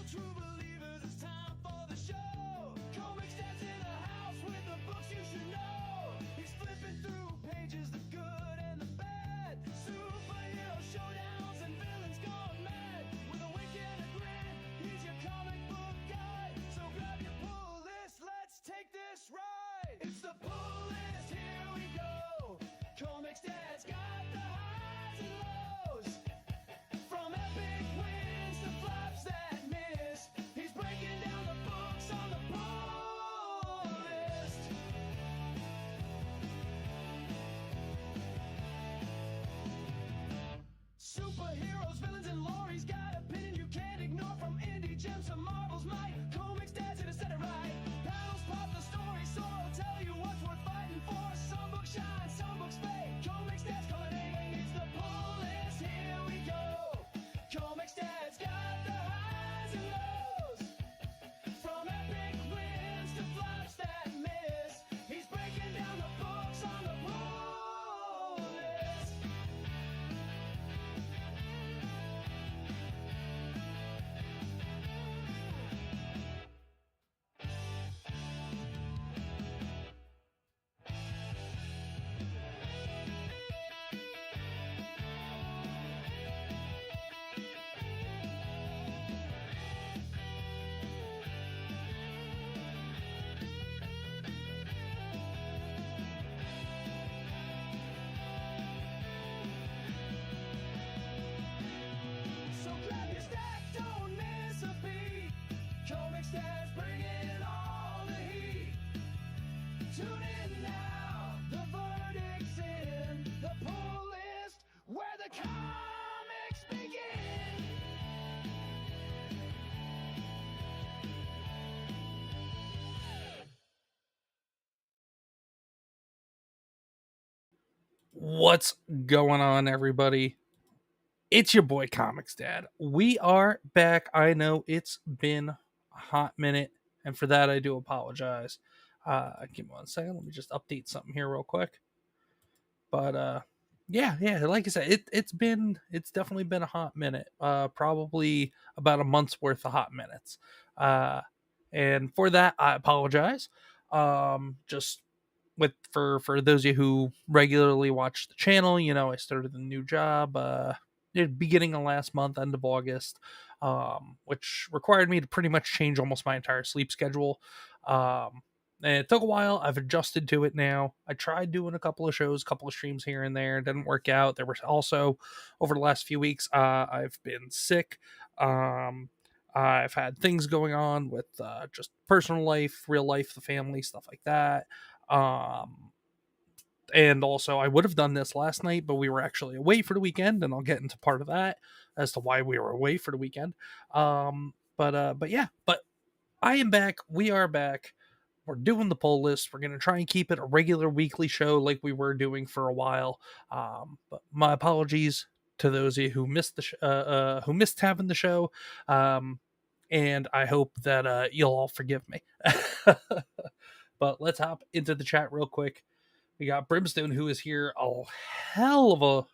True believers, it's time for the show. ComixDad's in the house with the books you should know. He's flipping through pages, the good and the bad. Superhero showdowns and villains gone mad. With a wink and a grin, he's your comic book guy. So grab your pull list, let's take this ride. It's the pull list, here we go. ComixDad's got the highs and lows. From epic wins to flops that miss, he's breaking down the books on the pull list. Superheroes, villains, and lore, he's got opinion you can't ignore. From indie gems to Marvel's might, ComixDad's here to set it right. Panels pop the story, so I'll tell you what's worth fighting for. Some books shine, some books fade. ComixDad's calling it. It's the pull list, here we go. ComixDad's got the highs and lows. From epic wins to flops that miss, he's breaking down the books on the pull list. So grab your stack, don't miss a beat. ComixDad's bringing all the heat. Tune in now, the verdict's in. The pull list, where the comics begin. What's going on, everybody? It's your boy ComixDad. We are back. I know it's been a hot minute, and for that I do apologize. Give me 1 second. Let me just update something here real quick. But yeah, like I said, it's definitely been a hot minute. Probably about a month's worth of hot minutes. And for that, I apologize. Just for those of you who regularly watch the channel, I started a new job beginning of last month, end of August, which required me to pretty much change almost my entire sleep schedule. And it took a while. I've adjusted to it now. I tried doing a couple of shows, couple of streams here and there. It didn't work out. There was also, over the last few weeks, I've been sick. I've had things going on with just personal life, real life, the family, stuff like that. And also, I would have done this last night, but we were actually away for the weekend, and I'll get into part of that as to why we were away for the weekend. But yeah, but I am back. We are back. We're doing the poll list. We're going to try and keep it a regular weekly show like we were doing for a while. But my apologies to those of you who missed who missed having the show. And I hope that you'll all forgive me. But let's hop into the chat real quick. We got Brimstone, who is here a hell of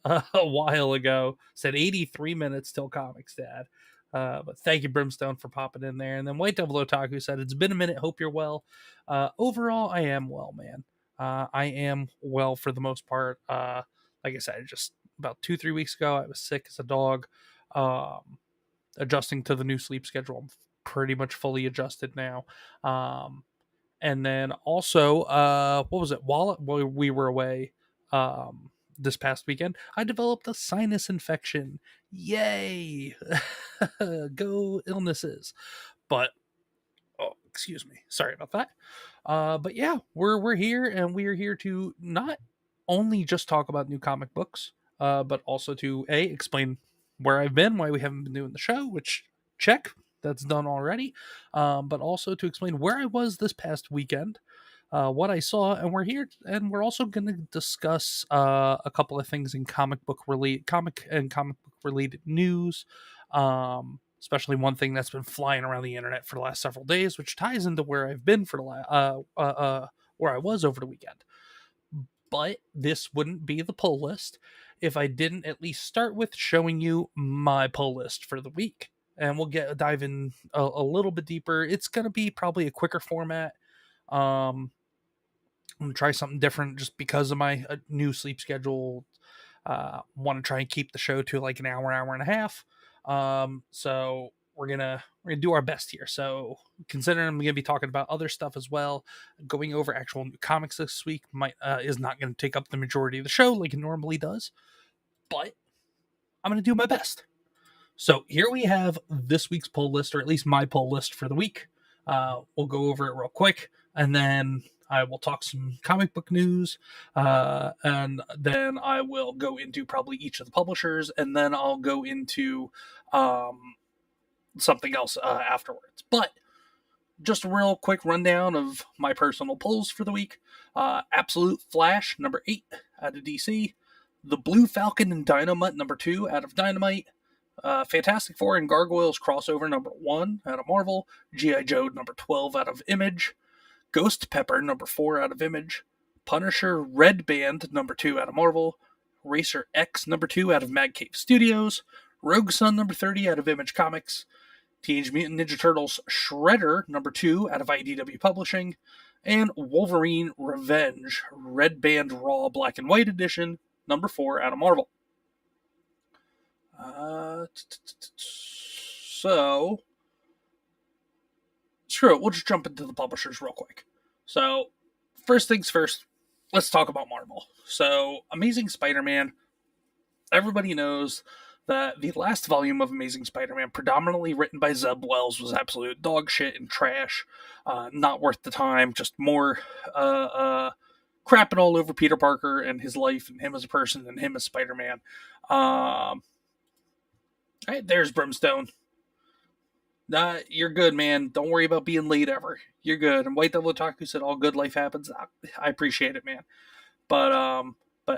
a while ago. Said 83 minutes till ComixDad. But thank you, Brimstone, for popping in there. And then White Devil Otaku said, it's been a minute. Hope you're well. Overall, I am well, man. I am well for the most part. Like I said, just about 2-3 weeks ago, I was sick as a dog. Adjusting to the new sleep schedule. I'm pretty much fully adjusted now. And then also, what was it? While we were away this past weekend, I developed a sinus infection. Yay! Go illnesses. But, oh, excuse me. Sorry about that. But yeah, we're here, and we are here to not only just talk about new comic books, but also to, explain where I've been, why we haven't been doing the show, which, check. That's done already, but also to explain where I was this past weekend, what I saw, and we're here, and we're also going to discuss a couple of things in comic book related news, especially one thing that's been flying around the internet for the last several days, which ties into where I've been for the where I was over the weekend. But this wouldn't be the poll list if I didn't at least start with showing you my poll list for the week. And we'll dive in a little bit deeper. It's going to be probably a quicker format. I'm going to try something different just because of my new sleep schedule. Want to try and keep the show to like an hour and a half. So we're gonna do our best here. So considering I'm gonna be talking about other stuff as well, going over actual new comics this week is not going to take up the majority of the show like it normally does. But I'm going to do my best. So here we have this week's poll list, or at least my poll list for the week. We'll go over it real quick, and then I will talk some comic book news, and then I will go into probably each of the publishers, and then I'll go into something else afterwards. But just a real quick rundown of my personal polls for the week. Absolute Flash, number 8 out of DC. The Blue Falcon and Dynamite, number 2 out of Dynamite. Fantastic Four and Gargoyles crossover, number 1 out of Marvel. G.I. Joe, number 12 out of Image. Ghost Pepper, number 4 out of Image. Punisher Red Band, number 2 out of Marvel. Racer X, number 2 out of Mad Cave Studios. Rogue Sun, number 30 out of ImageComics. Teenage Mutant Ninja Turtles Shredder, number 2 out of IDW Publishing. And Wolverine Revenge Red Band Raw Black and White Edition, number 4 out of Marvel. So, screw it, we'll just jump into the publishers real quick. So, first things first, let's talk about Marvel. So, Amazing Spider-Man, everybody knows that the last volume of Amazing Spider-Man, predominantly written by Zeb Wells, was absolute dog shit and trash. Not worth the time, just more crapping all over Peter Parker and his life and him as a person and him as Spider-Man. Alright, there's Brimstone. You're good, man. Don't worry about being late ever. You're good. And White Devil Otaku said all good life happens. I appreciate it, man. But I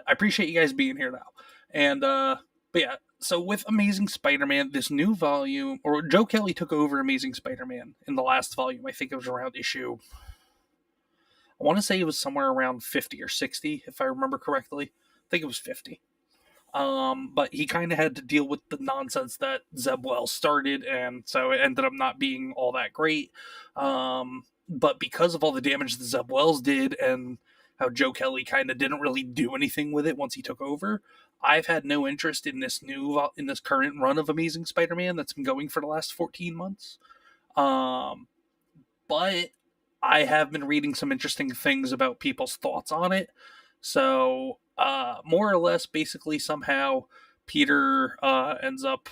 appreciate you guys being here now. And but yeah, so with Amazing Spider-Man, this new volume, or Joe Kelly took over Amazing Spider-Man in the last volume. I think it was around issue, I want to say it was somewhere around 50 or 60, if I remember correctly. I think it was 50. But he kind of had to deal with the nonsense that Zeb Wells started, and so it ended up not being all that great. But because of all the damage that Zeb Wells did, and how Joe Kelly kind of didn't really do anything with it once he took over. I've had no interest in this current run of Amazing Spider-Man that's been going for the last 14 months. But I have been reading some interesting things about people's thoughts on it. So, more or less, basically, somehow Peter ends up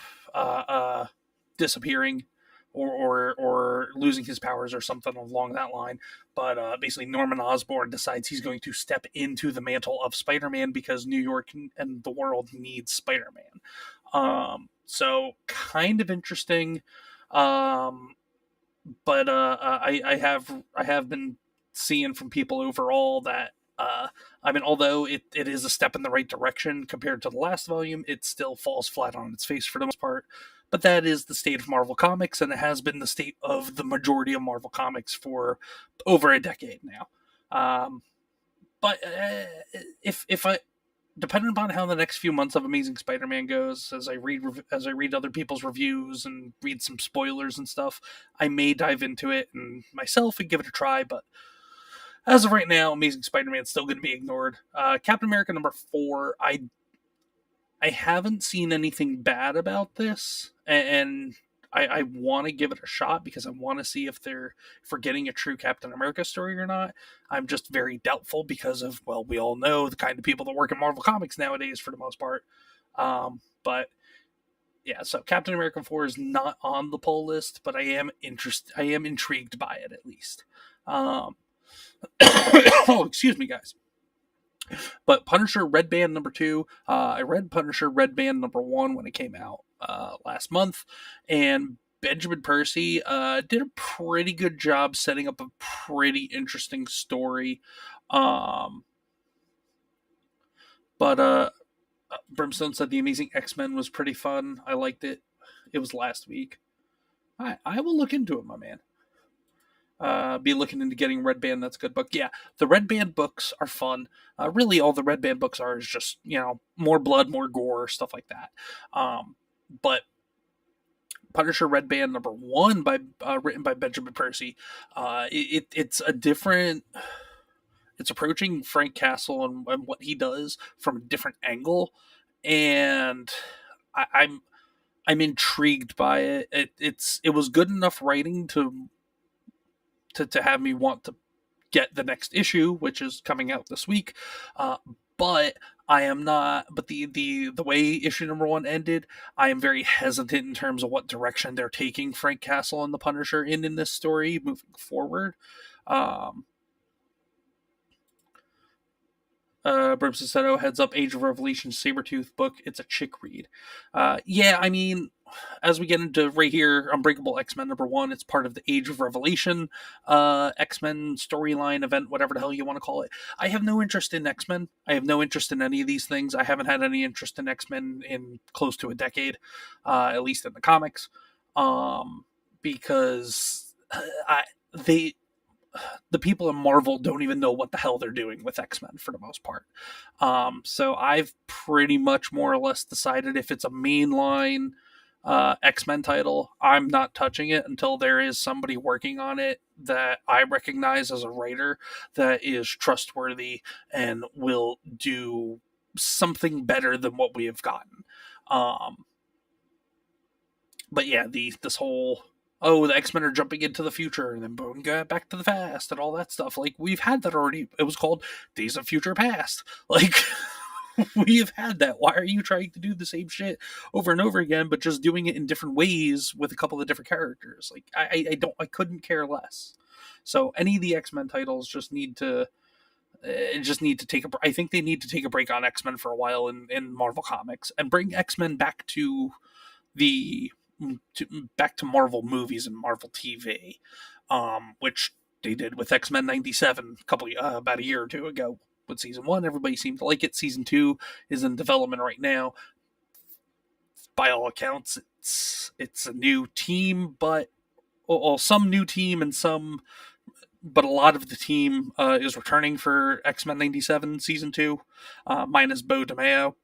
disappearing or losing his powers or something along that line. But basically, Norman Osborn decides he's going to step into the mantle of Spider-Man because New York and the world needs Spider-Man. So kind of interesting. But I have been seeing from people overall that I mean, although it is a step in the right direction compared to the last volume, it still falls flat on its face for the most part. But that is the state of Marvel Comics, and it has been the state of the majority of Marvel Comics for over a decade now. But if I, depending upon how the next few months of Amazing Spider-Man goes, as I read other people's reviews and read some spoilers and stuff, I may dive into it and myself and give it a try. But as of right now, Amazing Spider-Man is still going to be ignored. Captain America #4, I haven't seen anything bad about this, and I want to give it a shot because I want to see if we're getting a true Captain America story or not. I'm just very doubtful because of, well, we all know the kind of people that work in Marvel Comics nowadays for the most part. But yeah, so Captain America 4 is not on the poll list, but I am intrigued by it at least. Oh, excuse me, guys. But Punisher Red Band #2, I read Punisher Red Band #1 when it came out last month, and Benjamin Percy did a pretty good job setting up a pretty interesting story. But Brimstone said the Amazing X-Men was pretty fun. I liked it. It was last week. I will look into it, my man. Be looking into getting Red Band. That's a good book. Yeah, the Red Band books are fun. Really, all the Red Band books are is just, more blood, more gore, stuff like that. But Punisher Red Band #1 written by Benjamin Percy. It's a different. It's approaching Frank Castle and what he does from a different angle, and I'm intrigued by it. It was good enough writing to have me want to get the next issue, which is coming out this week. But I am not. But the way issue #1 ended, I am very hesitant in terms of what direction they're taking Frank Castle and the Punisher in this story moving forward. Brimson said, "Oh, heads up, Age of Revelation Sabretooth book. It's a chick read." Yeah, I mean, as we get into right here, Unbreakable X-Men #1, it's part of the Age of Revelation X-Men storyline event, whatever the hell you want to call it. I have no interest in X-Men. I have no interest in any of these things. I haven't had any interest in X-Men in close to a decade, at least in the comics, because the people in Marvel don't even know what the hell they're doing with X-Men for the most part. So I've pretty much more or less decided if it's a mainline X-Men title, I'm not touching it until there is somebody working on it that I recognize as a writer that is trustworthy and will do something better than what we have gotten. But yeah, this whole, the X-Men are jumping into the future and then going back to the past and all that stuff. Like, we've had that already. It was called Days of Future Past. Like, we've had that. Why are you trying to do the same shit over and over again, but just doing it in different ways with a couple of different characters? Like, I couldn't care less. So any of the X-Men titles just need to take a. I think they need to take a break on X-Men for a while in Marvel Comics and bring X-Men back to Marvel movies and Marvel TV, which they did with X-Men 97 about a year or two ago with season 1. Everybody seemed to like it. Season 2 is in development right now. By all accounts, it's a new team, but some new team and but a lot of the team is returning for X-Men 97 season 2, minus Beau DeMayo,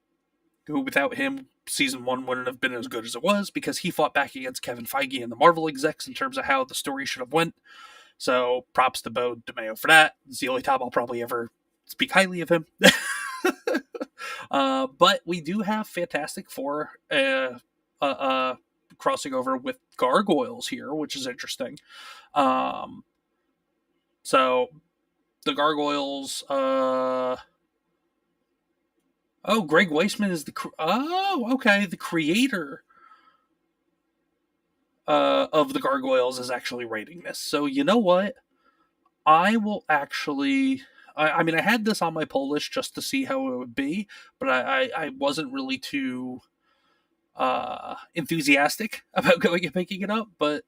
who without him, season 1 wouldn't have been as good as it was because he fought back against Kevin Feige and the Marvel execs in terms of how the story should have went. So props to Beau DeMayo for that. It's the only time I'll probably ever speak highly of him. But we do have Fantastic Four crossing over with Gargoyles here, which is interesting. So the Gargoyles. Greg Weisman is the creator of the Gargoyles is actually writing this. So you know what? I will actually. I mean, I had this on my pull list just to see how it would be, but I wasn't really too enthusiastic about going and picking it up. But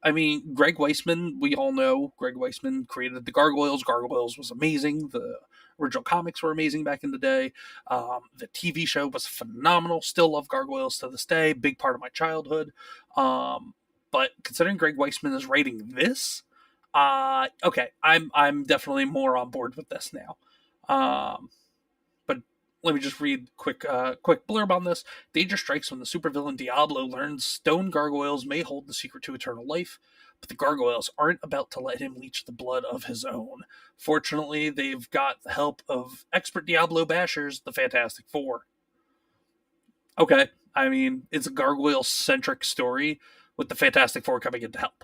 I mean, Greg Weisman, we all know Greg Weisman created the Gargoyles. Gargoyles was amazing. The original comics were amazing back in the day. The TV show was phenomenal. Still love Gargoyles to this day. Big part of my childhood. But considering Greg Weisman is writing this, okay, I'm definitely more on board with this now. But let me just read quick blurb on this. Danger strikes when the supervillain Diablo learns stone gargoyles may hold the secret to eternal life, but the gargoyles aren't about to let him leech the blood of his own. Fortunately, they've got the help of expert Diablo bashers, the Fantastic Four. Okay, I mean, it's a gargoyle-centric story with the Fantastic Four coming in to help.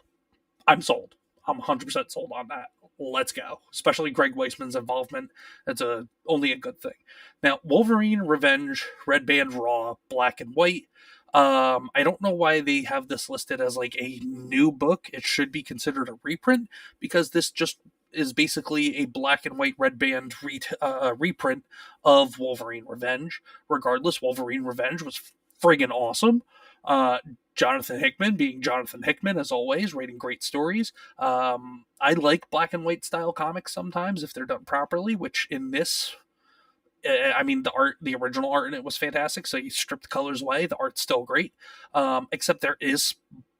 I'm sold. I'm 100% sold on that. Let's go. Especially Greg Weisman's involvement. That's only a good thing. Now, Wolverine, Revenge, Red Band, Raw, Black and White. I don't know why they have this listed as like a new book. It should be considered a reprint because this just is basically a Black and White Red Band reprint of Wolverine Revenge. Regardless, Wolverine Revenge was friggin' awesome. Jonathan Hickman being Jonathan Hickman, as always, writing great stories. I like black and white style comics sometimes if they're done properly, which in this, I mean, the original art in it was fantastic, so you stripped the colors away. The art's still great, except there is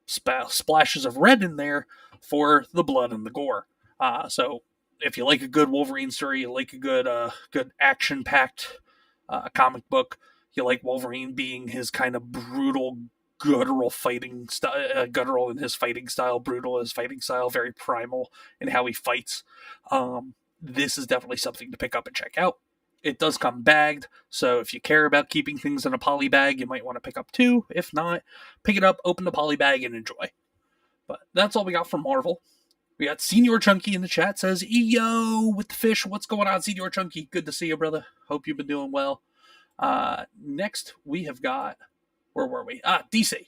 splashes of red in there for the blood and the gore. So if you like a good Wolverine story, you like a good action-packed comic book, you like Wolverine being his kind of brutal, guttural fighting style, guttural in his fighting style, brutal in his fighting style, very primal in how he fights. This is definitely something to pick up and check out. It does come bagged, so if you care about keeping things in a poly bag, you might want to pick up two. If not, pick it up, open the poly bag, and enjoy. But that's all we got from Marvel. We got Senior Chunky in the chat, says, "Yo, with the fish, what's going on, Senior Chunky? Good to see you, brother. Hope you've been doing well." Next, we have got, where were we? DC.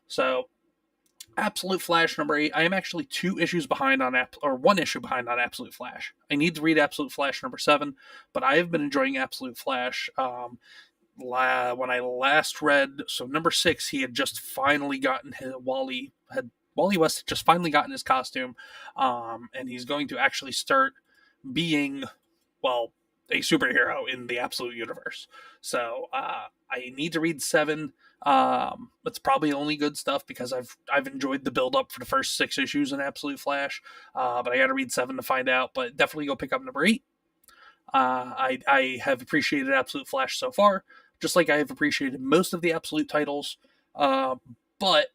So, Absolute Flash number 8. I am actually 2 issues behind on, 1 issue behind on Absolute Flash. I need to read Absolute Flash number 7, but I have been enjoying Absolute Flash. When I last read, so number 6, he had just finally gotten Wally West had just finally gotten his costume, and he's going to actually start being, well, a superhero in the Absolute universe. So I need to read 7. It's probably only good stuff because I've enjoyed the build up for the first 6 issues in Absolute Flash. But I got to read 7 to find out. But definitely go pick up number 8. I have appreciated Absolute Flash so far, just like I have appreciated most of the Absolute titles. But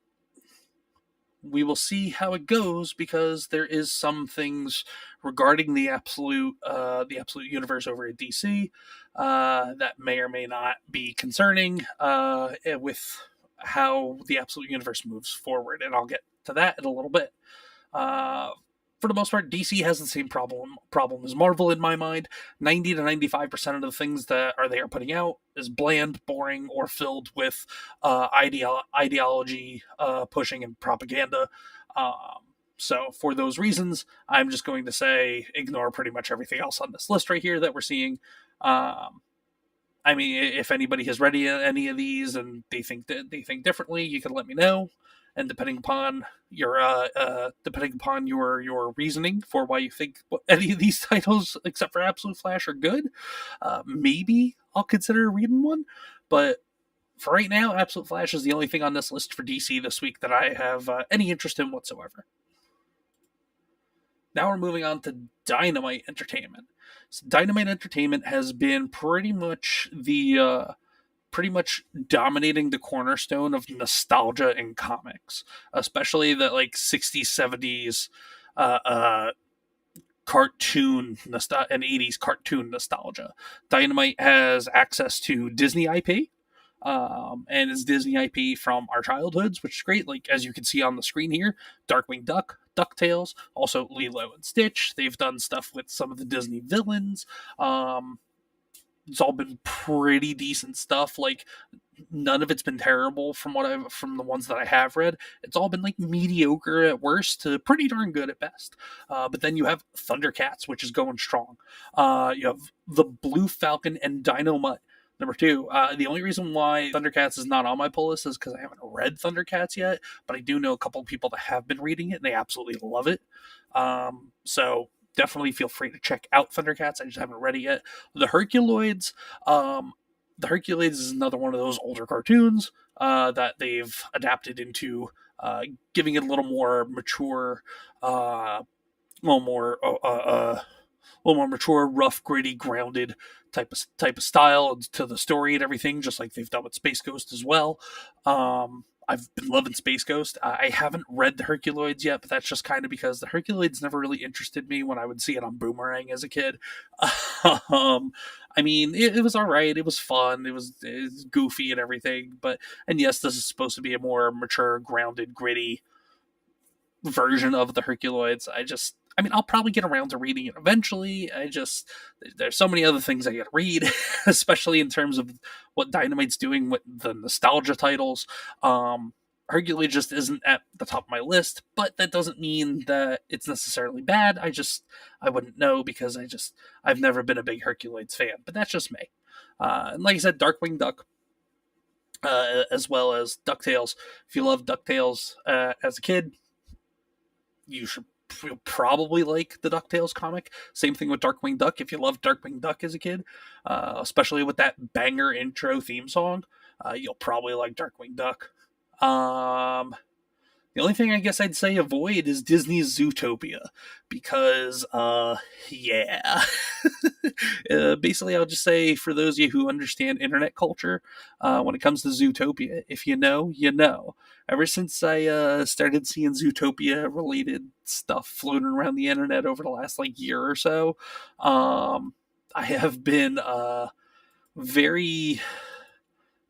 we will see how it goes because there is some things regarding the Absolute universe over at DC that may or may not be concerning with how the Absolute universe moves forward, and I'll get to that in a little bit. For the most part, DC has the same problem as Marvel in my mind. 90 to 95% of the things that they are putting out is bland, boring, or filled with ideology pushing and propaganda. So for those reasons, I'm just going to say ignore pretty much everything else on this list right here that we're seeing. I mean, if anybody has read any of these and they think differently, you can let me know. And depending upon your reasoning for why you think any of these titles, except for Absolute Flash, are good, maybe I'll consider reading one. But for right now, Absolute Flash is the only thing on this list for DC this week that I have any interest in whatsoever. Now we're moving on to Dynamite Entertainment. So Dynamite Entertainment has been pretty much dominating the cornerstone of nostalgia in comics, especially the 60s, 70s cartoon and 80s cartoon nostalgia. Dynamite has access to Disney IP, and it's Disney IP from our childhoods, which is great. Like, as you can see on the screen here, Darkwing Duck, DuckTales, also Lilo and Stitch. They've done stuff with some of the Disney villains. It's all been pretty decent stuff. Like, none of it's been terrible from the ones that I have read. It's all been like mediocre at worst to pretty darn good at best. But then you have Thundercats, which is going strong. You have the Blue Falcon and Dynamite number 2. The only reason why Thundercats is not on my pull list is because I haven't read Thundercats yet, but I do know a couple of people that have been reading it and they absolutely love it. So definitely feel free to check out Thundercats. I just haven't read it yet. The Herculoids, is another one of those older cartoons that they've adapted into, giving it a little more mature, a little more mature, rough, gritty, grounded type of style to the story and everything, just like they've done with Space Ghost as well. I've been loving Space Ghost. I haven't read the Herculoids yet, but that's just kind of because the Herculoids never really interested me when I would see it on Boomerang as a kid. I mean, it was all right. It was fun. It was goofy and everything. And yes, this is supposed to be a more mature, grounded, gritty version of the Herculoids. I'll probably get around to reading it eventually. There's so many other things I gotta read, especially in terms of what Dynamite's doing with the nostalgia titles. Hercules just isn't at the top of my list, but that doesn't mean that it's necessarily bad. I wouldn't know because I've never been a big Hercules fan, but that's just me. And like I said, Darkwing Duck, as well as DuckTales. If you love DuckTales as a kid, you'll probably like the DuckTales comic. Same thing with Darkwing Duck. If you love Darkwing Duck as a kid, especially with that banger intro theme song, you'll probably like Darkwing Duck. The only thing I guess I'd say avoid is Disney's Zootopia, because, yeah. Basically, I'll just say, for those of you who understand internet culture, when it comes to Zootopia, if you know, you know. Ever since I started seeing Zootopia-related stuff floating around the internet over the last, year or so, I have been very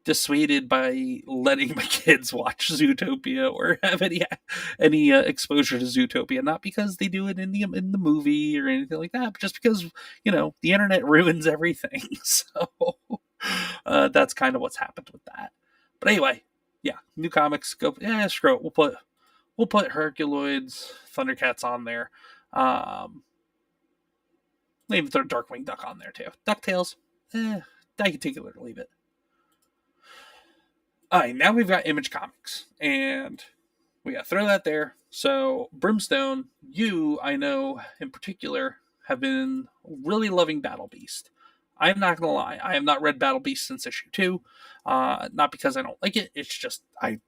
dissuaded by letting my kids watch Zootopia or have any exposure to Zootopia. Not because they do it in the movie or anything like that, but just because the internet ruins everything. So that's kind of what's happened with that. But anyway, yeah, new comics. Go, yeah, screw it. We'll put Herculoids, Thundercats on there. Maybe throw Darkwing Duck on there too. DuckTales, I can take it or leave it. Alright, now we've got ImageComics, and we gotta throw that there. So, Brimstone, you, I know, in particular, have been really loving Battle Beast. I'm not gonna lie, I have not read Battle Beast since issue 2. Not because I don't like it, it's just, I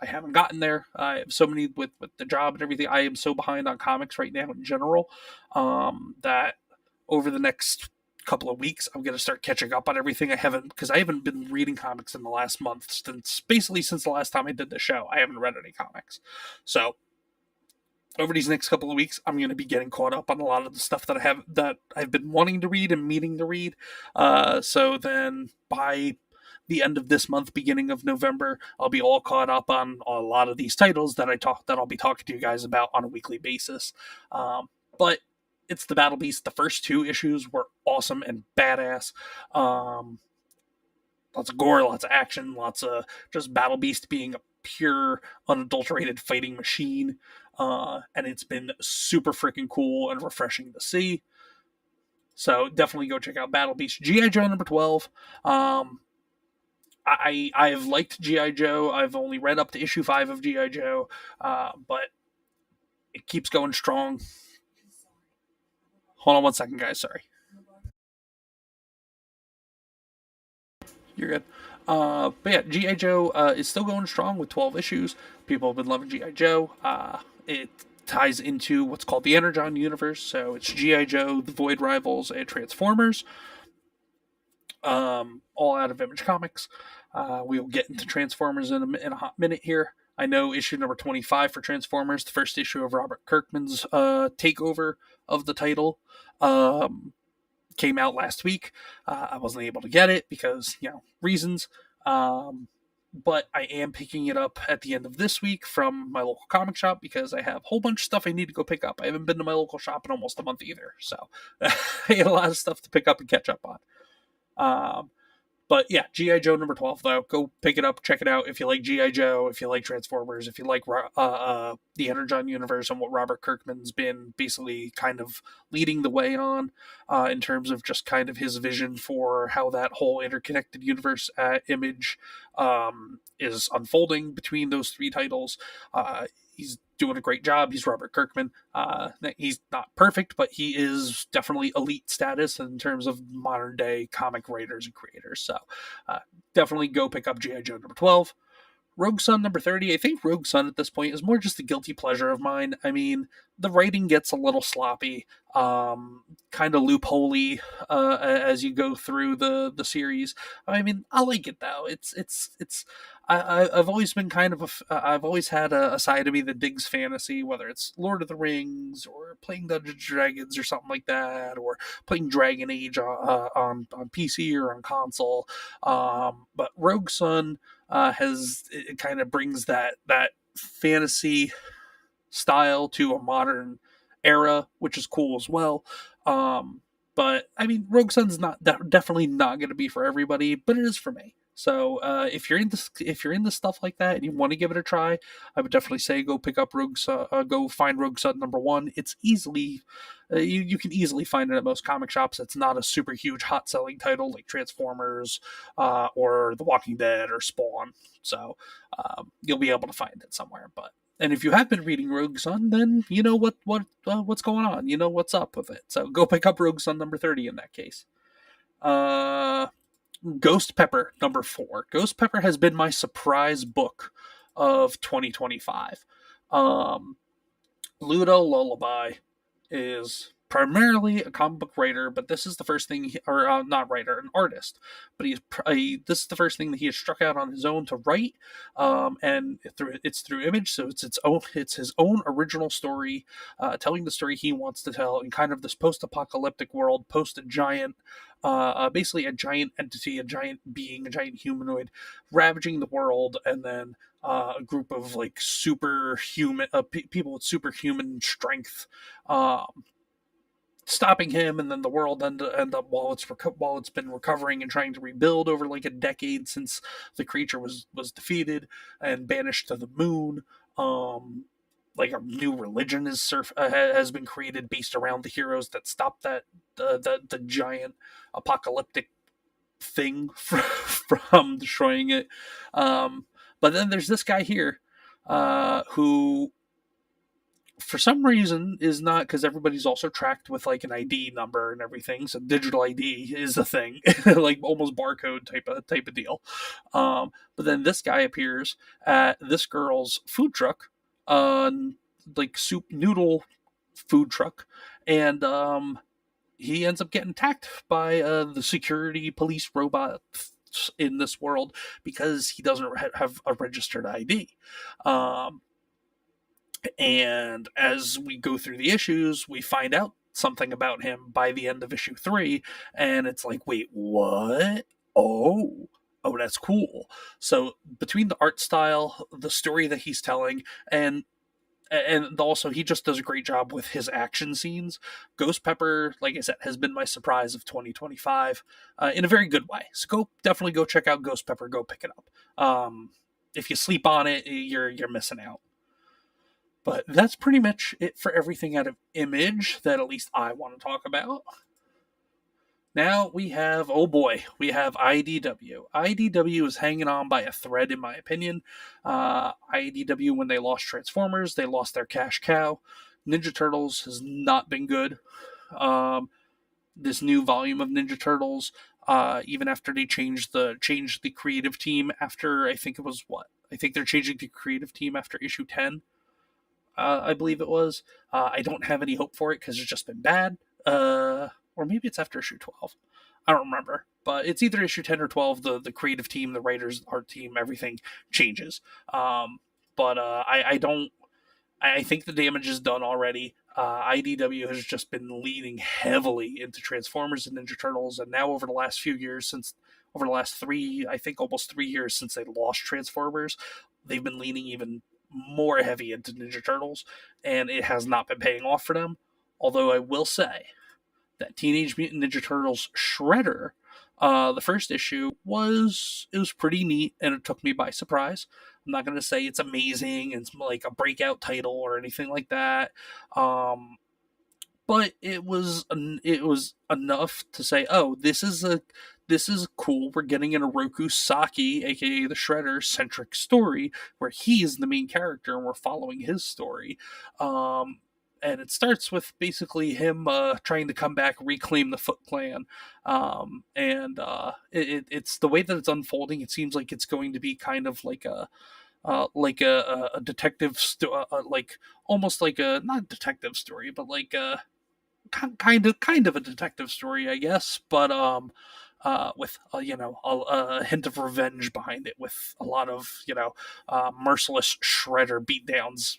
haven't gotten there. I have so many, with the job and everything, I am so behind on comics right now in general, that over the next couple of weeks I'm going to start catching up on everything. I haven't been reading comics in the last month, since the last time I did the show. I haven't read any comics, so over these next couple of weeks I'm going to be getting caught up on a lot of the stuff that I've been wanting to read and meaning to read. So then by the end of this month, beginning of November, I'll be all caught up on a lot of these titles that I'll be talking to you guys about on a weekly basis. But it's the Battle Beast. The first 2 issues were awesome and badass. Lots of gore, lots of action, lots of just Battle Beast being a pure, unadulterated fighting machine. And it's been super freaking cool and refreshing to see. So definitely go check out Battle Beast. G.I. Joe number 12. I've liked G.I. Joe. I've only read up to issue 5 of G.I. Joe. But it keeps going strong. Hold on one second, guys. Sorry. You're good. But yeah, G.I. Joe is still going strong with 12 issues. People have been loving G.I. Joe. It ties into what's called the Energon universe. So it's G.I. Joe, the Void Rivals, and Transformers. All out of ImageComics. We'll get into Transformers in a hot minute here. I know issue number 25 for Transformers, the first issue of Robert Kirkman's takeover of the title, came out last week. I wasn't able to get it because, reasons. But I am picking it up at the end of this week from my local comic shop because I have a whole bunch of stuff I need to go pick up. I haven't been to my local shop in almost a month either. So I had a lot of stuff to pick up and catch up on. But yeah, G.I. Joe number 12, though. Go pick it up, check it out if you like G.I. Joe, if you like Transformers, if you like the Energon universe and what Robert Kirkman's been basically kind of leading the way on in terms of just kind of his vision for how that whole interconnected universe at Image is unfolding between those three titles. He's doing a great job. He's Robert Kirkman. He's not perfect, but he is definitely elite status in terms of modern day comic writers and creators. So definitely go pick up G.I. Joe number 12. Rogue Sun number 30. I think Rogue Sun at this point is more just a guilty pleasure of mine. I mean, the writing gets a little sloppy, kind of loopholey as you go through the series. I mean, I like it though. I've always been kind of I've always had a side of me that digs fantasy, whether it's Lord of the Rings or playing Dungeons and Dragons or something like that, or playing Dragon Age on PC or on console. But Rogue Sun it kind of brings that fantasy style to a modern era, which is cool as well. But I mean, Rogue Sun's definitely not going to be for everybody, but it is for me. So if you're into stuff like that and you want to give it a try, I would definitely say go pick up go find Rogue Sun number 1. It's easily you can easily find it at most comic shops. It's not a super huge hot selling title like Transformers or The Walking Dead or Spawn. So you'll be able to find it somewhere. And if you have been reading Rogue Sun, then you know what's going on. You know what's up with it. So go pick up Rogue Sun number 30 in that case. Ghost Pepper number 4. Ghost Pepper has been my surprise book of 2025. Ludo Lullaby is primarily a comic book writer, but this is the first thing, not writer, an artist. But this is the first thing that he has struck out on his own to write, and it's through Image, so it's his own original story, telling the story he wants to tell in kind of this post-apocalyptic world, post a giant. Basically a giant entity, a giant being, a giant humanoid ravaging the world, and then a group of like superhuman people with superhuman strength stopping him, and then the world end up while it's been recovering and trying to rebuild over like a decade since the creature was defeated and banished to the moon. Like a new religion has been created based around the heroes that stopped the giant apocalyptic thing from destroying it. But then there's this guy here who, for some reason, is not, because everybody's also tracked with like an ID number and everything. So digital ID is a thing, like almost barcode type of deal. But then this guy appears at this girl's food truck. Like soup noodle food truck, and he ends up getting attacked by the security police robot in this world because he doesn't have a registered ID. And as we go through the issues, we find out something about him by the end of issue 3, and it's like, wait, what? Oh, that's cool. So between the art style, the story that he's telling, and also he just does a great job with his action scenes. Ghost Pepper, like I said, has been my surprise of 2025 in a very good way. So definitely go check out Ghost Pepper. Go pick it up. If you sleep on it, you're missing out. But that's pretty much it for everything out of Image that at least I want to talk about. Now we have IDW. IDW is hanging on by a thread, in my opinion. IDW, when they lost Transformers, they lost their cash cow. Ninja Turtles has not been good. This new volume of Ninja Turtles, even after they changed the creative team after, I think they're changing the creative team after issue 10. I believe it was. I don't have any hope for it because it's just been bad. Or maybe it's after issue 12. I don't remember. But it's either issue 10 or 12. The creative team, the writers, art team, everything changes. But but I think the damage is done already. IDW has just been leaning heavily into Transformers and Ninja Turtles, and now over the last few years, over the last almost 3 years since they lost Transformers, they've been leaning even more heavy into Ninja Turtles, and it has not been paying off for them. Although I will say that Teenage Mutant Ninja Turtles Shredder, the first issue was pretty neat, and it took me by surprise. I'm not going to say it's amazing, it's like a breakout title or anything like that, but it was enough to say, oh, this is cool. We're getting an Oroku Saki, aka the Shredder, centric story where he is the main character and we're following his story. And it starts with basically him trying to come back, reclaim the Foot Clan, it's the way that it's unfolding. It seems like it's going to be kind of like a detective like almost like a not detective story, but like a kind of a detective story, I guess. But with a hint of revenge behind it, with a lot of merciless Shredder beatdowns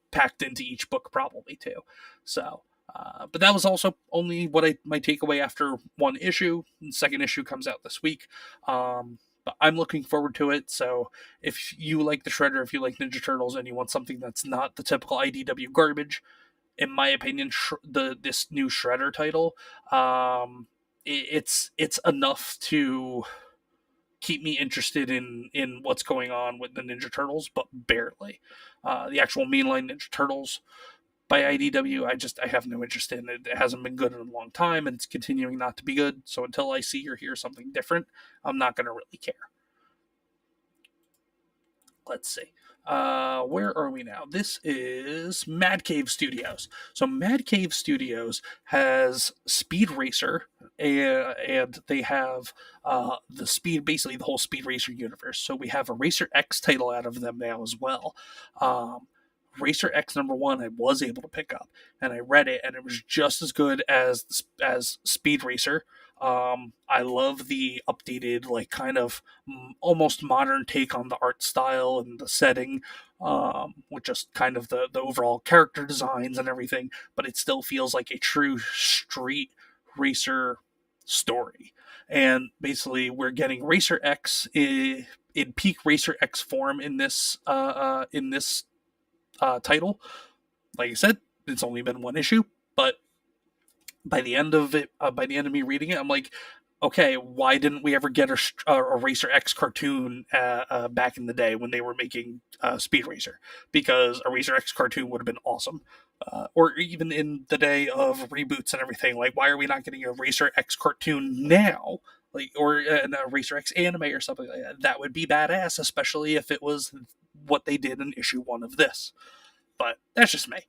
packed into each book, probably too. So, but that was also only my takeaway after one issue. The second issue comes out this week. But I'm looking forward to it. So if you like the Shredder, if you like Ninja Turtles, and you want something that's not the typical IDW garbage, in my opinion, this new Shredder title, it's enough to keep me interested in what's going on with the Ninja Turtles, but barely. The actual mainline Ninja Turtles by IDW, I have no interest in it. It hasn't been good in a long time, and it's continuing not to be good. So until I see or hear something different, I'm not going to really care. Let's see. Where are we now? This is Mad Cave Studios. So Mad Cave Studios has Speed Racer, and they have basically the whole Speed Racer universe. So we have a Racer X title out of them now as well. Racer X #1 I was able to pick up, and I read it, and it was just as good as Speed Racer. I love the updated, like, kind of almost modern take on the art style and the setting, with just kind of the overall character designs and everything, but it still feels like a true street racer story. And basically, we're getting Racer X in peak Racer X form in this title. Like I said, it's only been one issue, but by the end of me reading it, I'm like, okay, why didn't we ever get a Racer X cartoon back in the day when they were making Speed Racer? Because a Racer X cartoon would have been awesome. Or even in the day of reboots and everything, like, why are we not getting a Racer X cartoon now? Like, or a Racer X anime or something like that? That would be badass, especially if it was what they did in issue 1 of this. But that's just me.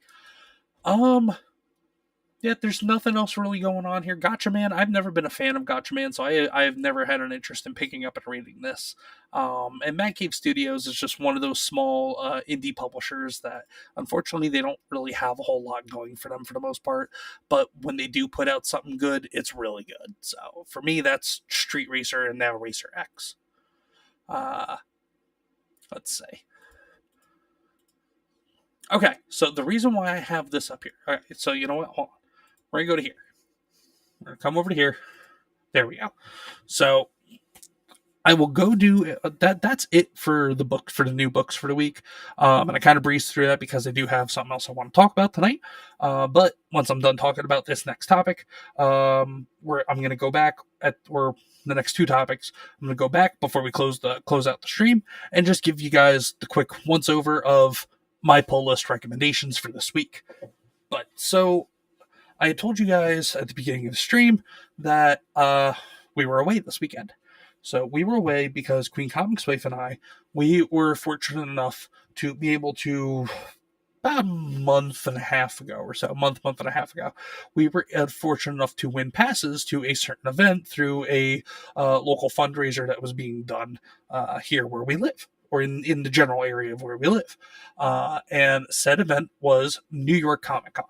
Yeah, there's nothing else really going on here. Gotcha Man, I've never been a fan of Gotcha Man, so I've never had an interest in picking up and reading this. And Mad Cave Studios is just one of those small indie publishers that, unfortunately, they don't really have a whole lot going for them for the most part. But when they do put out something good, it's really good. So for me, that's Street Racer and now Racer X. Let's see. Okay, so the reason why I have this up here. All right, so you know what? Hold on. We're going to go to here. We're going to come over to here. There we go. So I will go do that. That's it for the book, for the new books for the week. And I kind of breezed through that because I do have something else I want to talk about tonight. But once I'm done talking about this next topic, I'm going to go back or the next two topics. I'm going to go back before we close out the stream and just give you guys the quick once over of my pull list recommendations for this week. But so I had told you guys at the beginning of the stream that we were away this weekend. So we were away because Queen Comics wife and I, we were fortunate enough to be able to, about a month and a half ago, we were fortunate enough to win passes to a certain event through a local fundraiser that was being done here where we live, or in the general area of where we live. And said event was New York Comic Con.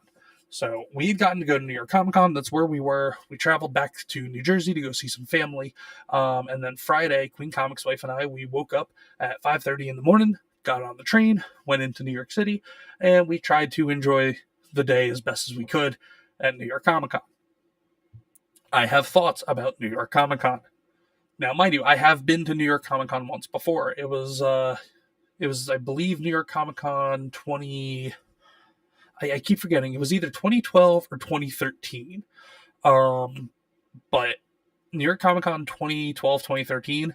So we had gotten to go to New York Comic Con. That's where we were. We traveled back to New Jersey to go see some family. And then Friday, Queen Comics wife and I, we woke up at 5:30 in the morning, got on the train, went into New York City, and we tried to enjoy the day as best as we could at New York Comic Con. I have thoughts about New York Comic Con. Now, mind you, I have been to New York Comic Con once before. It was, I believe, New York Comic Con 20. I keep forgetting. It was either 2012 or 2013. But New York Comic Con 2012, 2013,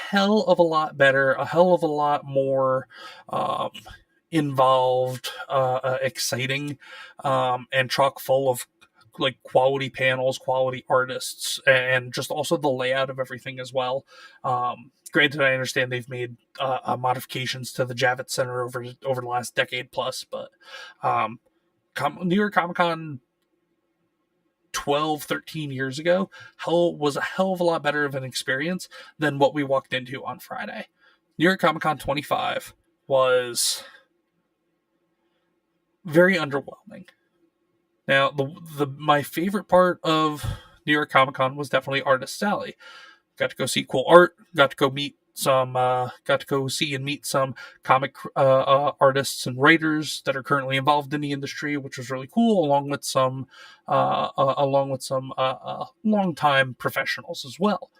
hell of a lot better, a hell of a lot more involved, exciting, and chock full of like quality panels, quality artists, and just also the layout of everything as well. Granted, I understand they've made modifications to the Javits Center over the last decade plus, but New York Comic Con 12, 13 years ago was a hell of a lot better of an experience than what we walked into on Friday. New York Comic Con 25 was very underwhelming. Now, my favorite part of New York Comic Con was definitely Artist Alley. Got to go see cool art. Got to go see and meet some comic artists and writers that are currently involved in the industry, which was really cool, along with some longtime professionals as well.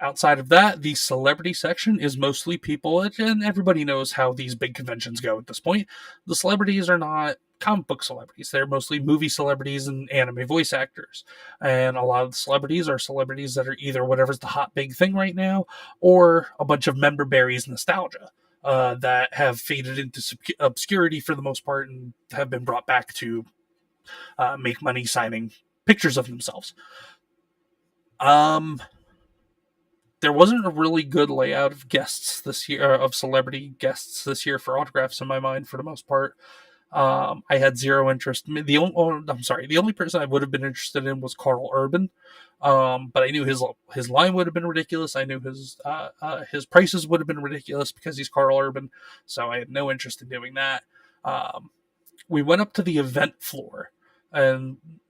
Outside of that, the celebrity section is mostly people, and everybody knows how these big conventions go at this point. The celebrities are not comic book celebrities. They're mostly movie celebrities and anime voice actors. And a lot of the celebrities are celebrities that are either whatever's the hot big thing right now, or a bunch of member berries nostalgia that have faded into obscurity for the most part and have been brought back to make money signing pictures of themselves. There wasn't a really good layout of guests this year, of celebrity guests this year for autographs in my mind for the most part. I had zero interest. The only person I would have been interested in was Carl Urban, but I knew his line would have been ridiculous. I knew his prices would have been ridiculous because he's Carl Urban, so I had no interest in doing that. We went up to the event floor,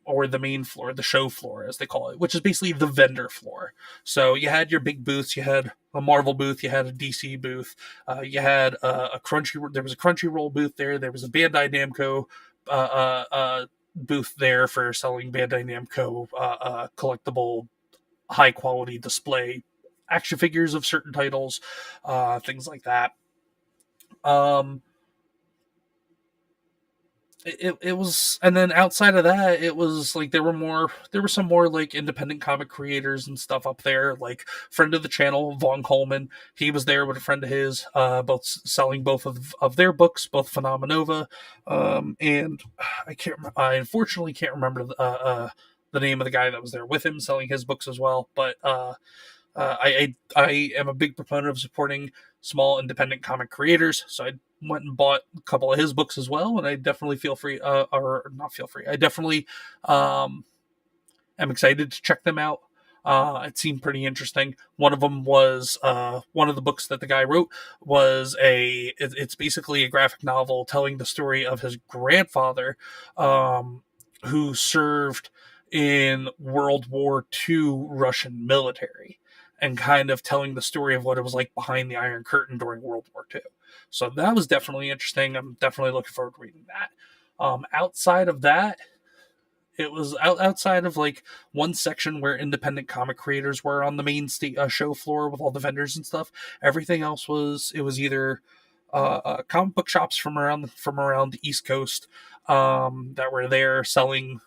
or the main floor, the show floor, as they call it, which is basically the vendor floor. So you had your big booths. You had a Marvel booth. You had a DC booth. You had there was a Crunchyroll booth there. There was a Bandai Namco booth there for selling Bandai Namco collectible, high quality display action figures of certain titles, things like that. It was, and then outside of that, it was like there were some more like independent comic creators and stuff up there, like friend of the channel, Vaughn Coleman. He was there with a friend of his, both selling both of their books, both Phenomenova, and I unfortunately can't remember the name of the guy that was there with him selling his books as well, but I am a big proponent of supporting small independent comic creators, so I went and bought a couple of his books as well, and I definitely I definitely am excited to check them out. It seemed pretty interesting. One of them was one of the books that the guy wrote was it's basically a graphic novel telling the story of his grandfather, who served in World War II Russian military, and kind of telling the story of what it was like behind the Iron Curtain during World War II. So that was definitely interesting. I'm definitely looking forward to reading that. Outside of that, it was outside of like one section where independent comic creators were on the main show floor with all the vendors and stuff. Everything else was either comic book shops from around the East Coast that were there selling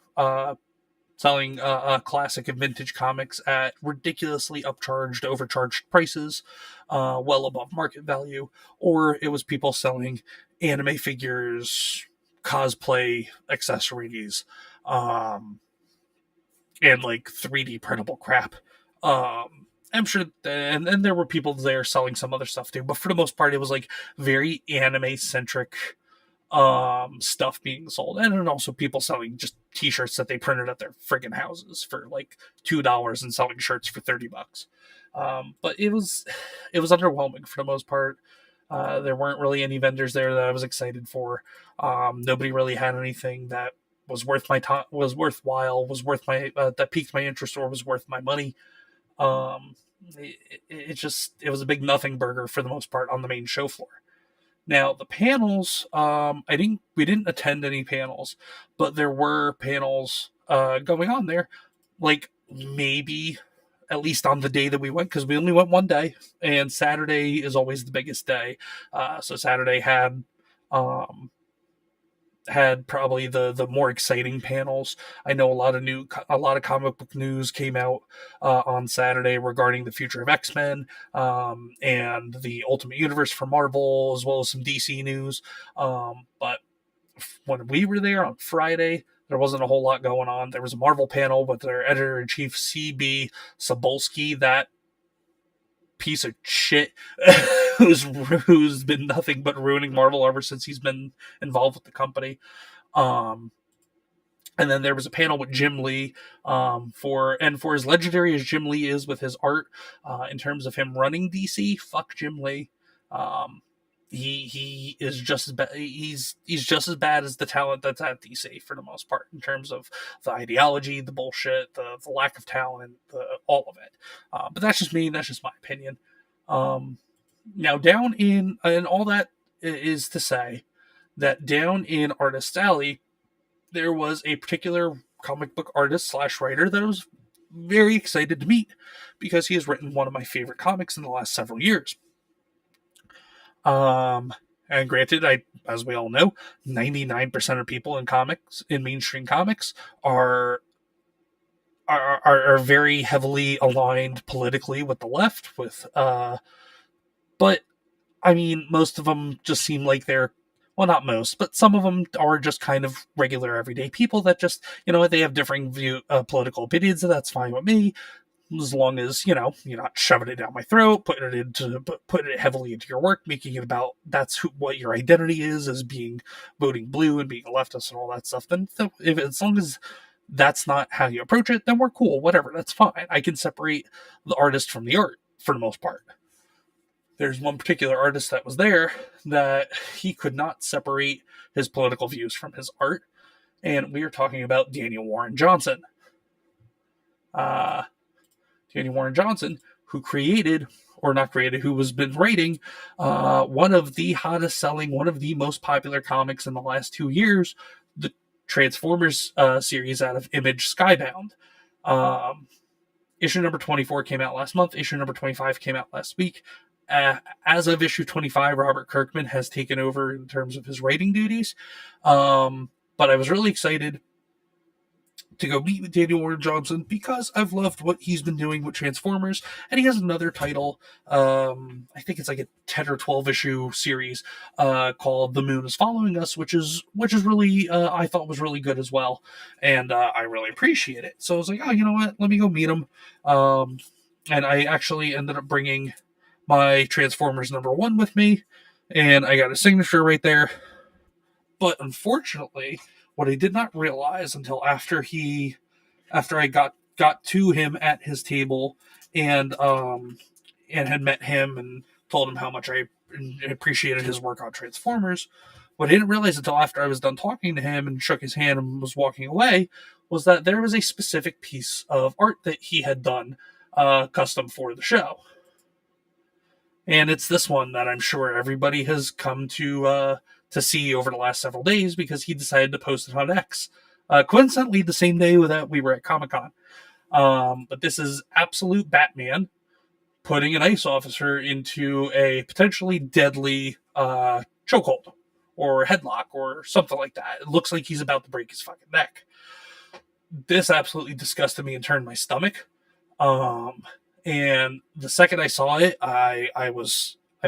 classic and vintage comics at ridiculously overcharged prices, well above market value, or it was people selling anime figures, cosplay accessories, and like 3D printable crap. I'm sure, and there were people there selling some other stuff too, but for the most part, it was like very anime centric stuff being sold, and then also people selling just t-shirts that they printed at their friggin' houses for like $2 and selling shirts for $30. But it was underwhelming for the most part. There weren't really any vendors there that I was excited for. Nobody really had anything that was worth my time, that piqued my interest, or was worth my money. it was a big nothing burger for the most part on the main show floor. Now the panels, we didn't attend any panels, but there were panels going on there, like maybe at least on the day that we went, because we only went one day, and Saturday is always the biggest day. So Saturday had probably the more exciting panels. I know a lot of comic book news came out on Saturday regarding the future of X-Men and the Ultimate Universe for Marvel, as well as some DC news. But when we were there on Friday, there wasn't a whole lot going on. There was a Marvel panel with their editor-in-chief, CB Cebulski, that piece of shit who's been nothing but ruining Marvel ever since he's been involved with the company. And then there was a panel with Jim Lee for as legendary as Jim Lee is with his art, in terms of him running DC, fuck Jim Lee. He is just as bad. He's just as bad as the talent that's at DC for the most part, in terms of the ideology, the bullshit, the lack of talent, all of it. But that's just me. That's just my opinion. Now down in, and all that is to say that down in Artist Alley, there was a particular comic book artist / writer that I was very excited to meet, because he has written one of my favorite comics in the last several years. And granted, as we all know, 99% of people in mainstream comics are very heavily aligned politically with the left. But I mean, most of them just seem like they're, well, not most, but some of them are just kind of regular everyday people that just, they have differing political opinions, and that's fine with me. As long as, you're not shoving it down my throat, putting it heavily into your work, making it about what your identity is, as being voting blue and being a leftist and all that stuff. Then as long as that's not how you approach it, then we're cool. Whatever, that's fine. I can separate the artist from the art for the most part. There's one particular artist that was there that he could not separate his political views from his art, and we are talking about Daniel Warren Johnson. Daniel Warren Johnson, who has been writing one of the hottest selling, one of the most popular comics in the last 2 years, the Transformers series out of Image, Skybound. Issue number 24 came out last month. Issue number 25 came out last week. As of issue 25, Robert Kirkman has taken over in terms of his writing duties. But I was really excited to go meet with Daniel Warren Johnson, because I've loved what he's been doing with Transformers, and he has another title, I think it's like a 10 or 12 issue series, called The Moon is Following Us, which is really, I thought was really good as well, and I really appreciate it. So I was like, oh, you know what, let me go meet him, and I actually ended up bringing my Transformers #1 with me, and I got a signature right there. But unfortunately, what I did not realize until after I got to him at his table and had met him and told him how much I appreciated his work on Transformers, what I didn't realize until after I was done talking to him and shook his hand and was walking away, was that there was a specific piece of art that he had done custom for the show. And it's this one that I'm sure everybody has come to see over the last several days, because he decided to post it on X. Coincidentally, the same day that we were at Comic-Con. But this is Absolute Batman putting an ICE officer into a potentially deadly chokehold or headlock or something like that. It looks like he's about to break his fucking neck. This absolutely disgusted me and turned my stomach. And the second I saw it, I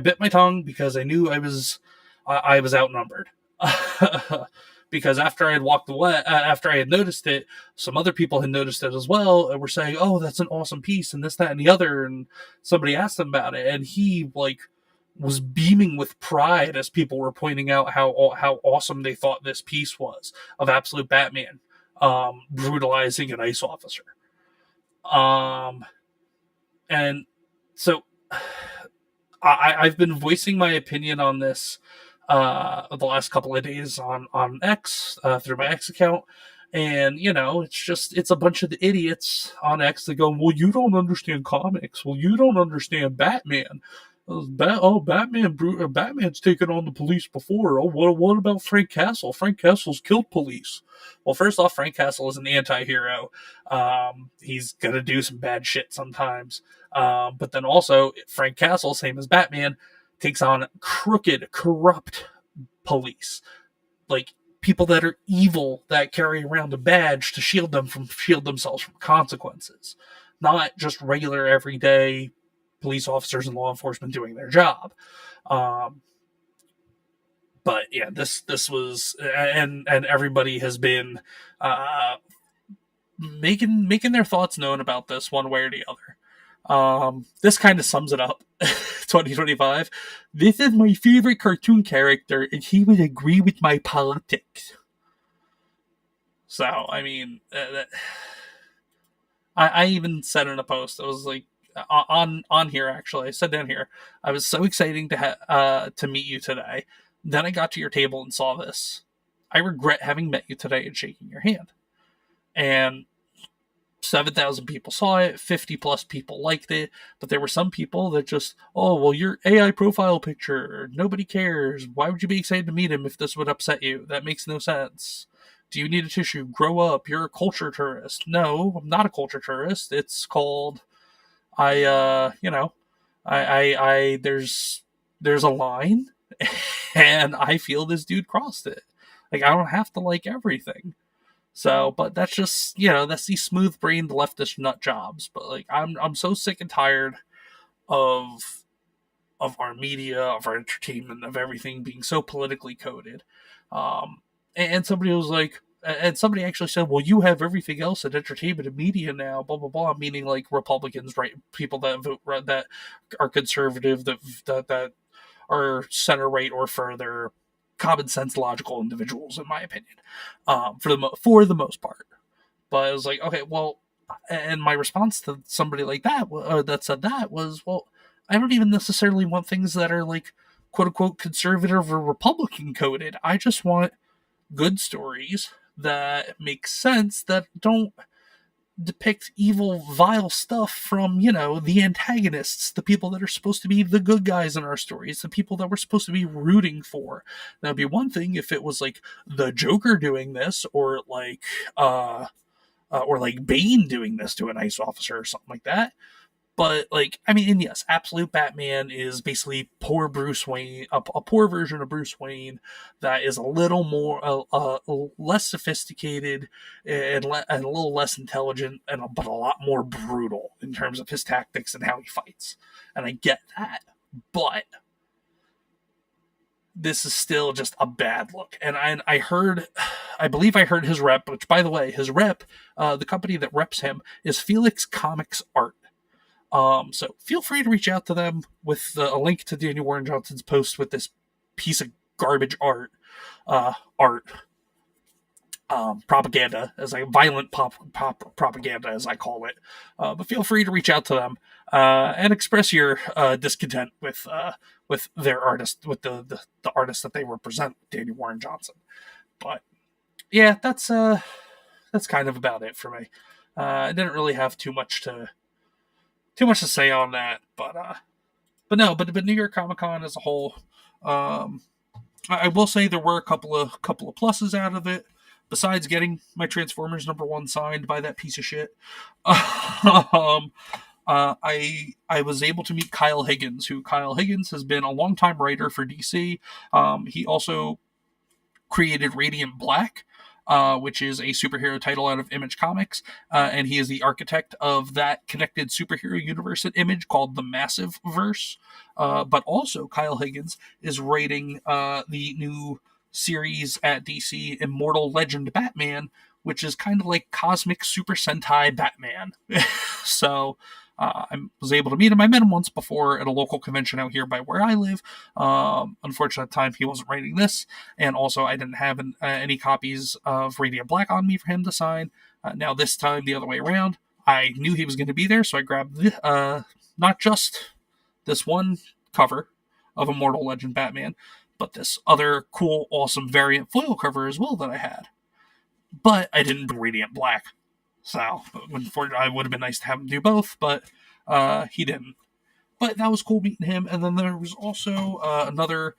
bit my tongue, because I knew I was outnumbered. Because after I had walked away, after I had noticed it, some other people had noticed it as well, and were saying, "Oh, that's an awesome piece," and this, that, and the other. And somebody asked him about it, and he was beaming with pride as people were pointing out how awesome they thought this piece was of Absolute Batman brutalizing an ICE officer. And so I've been voicing my opinion on this the last couple of days on X, through my X account, And, it's a bunch of the idiots on X that go, well, you don't understand comics. Well, you don't understand Batman. Batman's taken on the police before. Oh, what about Frank Castle? Frank Castle's killed police. Well, first off, Frank Castle is an anti-hero. He's gonna do some bad shit sometimes. But then also, Frank Castle, same as Batman, takes on crooked, corrupt police. Like, people that are evil that carry around a badge to shield themselves from consequences. Not just regular, everyday police officers and law enforcement doing their job. But yeah, this was, and everybody has been making their thoughts known about this one way or the other. This kind of sums it up. 2025. This is my favorite cartoon character, and he would agree with my politics. So, I mean, I even said in a post, I was like, on here actually, I said down here, I was so excited to meet you today. Then I got to your table and saw this. I regret having met you today and shaking your hand. And 7,000 people saw it, 50 plus people liked it, but there were some people that just, oh, well, your AI profile picture, nobody cares. Why would you be excited to meet him if this would upset you? That makes no sense. Do you need a tissue? Grow up. You're a culture tourist. No, I'm not a culture tourist. It's called, there's a line, and I feel this dude crossed it. Like, I don't have to like everything. So, but that's just, that's these smooth-brained leftist nut jobs. But like, I'm so sick and tired of our media, of our entertainment, of everything being so politically coded. And somebody was like, and somebody actually said, well, you have everything else in entertainment and media now, blah, blah, blah, meaning like Republicans, right? People that vote, that are conservative, that are center right or further, common sense, logical individuals, in my opinion, for the most part. But I was like, okay, well, and my response to somebody like that that said that was, well, I don't even necessarily want things that are like quote unquote conservative or Republican coded. I just want good stories that make sense, that don't depict evil, vile stuff from, the antagonists, the people that are supposed to be the good guys in our stories, the people that we're supposed to be rooting for. That'd be one thing if it was like the Joker doing this, or like Bane doing this to a nice officer or something like that. But like, I mean, and yes, absolute Batman is basically poor Bruce Wayne, a poor version of Bruce Wayne that is a little more, less sophisticated and a little less intelligent, but a lot more brutal in terms of his tactics and how he fights. And I get that, but this is still just a bad look. And I believe I heard his rep, which, by the way, his rep, the company that reps him is Felix Comics Art. So feel free to reach out to them with a link to Daniel Warren Johnson's post with this piece of garbage propaganda, as like violent pop propaganda, as I call it. But feel free to reach out to them and express your discontent with their artist, with the artist that they represent, Daniel Warren Johnson. But yeah, that's kind of about it for me. I didn't really have too much to say on that, but New York Comic Con as a whole, I will say there were a couple of pluses out of it, besides getting my Transformers #1 signed by that piece of shit. I was able to meet Kyle Higgins, who Kyle Higgins has been a longtime writer for DC. He also created Radiant Black, which is a superhero title out of ImageComics, and he is the architect of that connected superhero universe at Image called the Massive Verse. But also, Kyle Higgins is writing the new series at DC, Immortal Legend Batman, which is kind of like Cosmic Super Sentai Batman. So I was able to meet him. I met him once before at a local convention out here by where I live. Unfortunately, at the time, he wasn't writing this. And also, I didn't have any copies of Radiant Black on me for him to sign. Now, this time, the other way around, I knew he was going to be there, so I grabbed not just this one cover of Immortal Legend Batman, but this other cool, awesome variant foil cover as well that I had. but I didn't bring Radiant Black. So, unfortunately, it would have been nice to have him do both, but he didn't. But that was cool meeting him. And then there was also another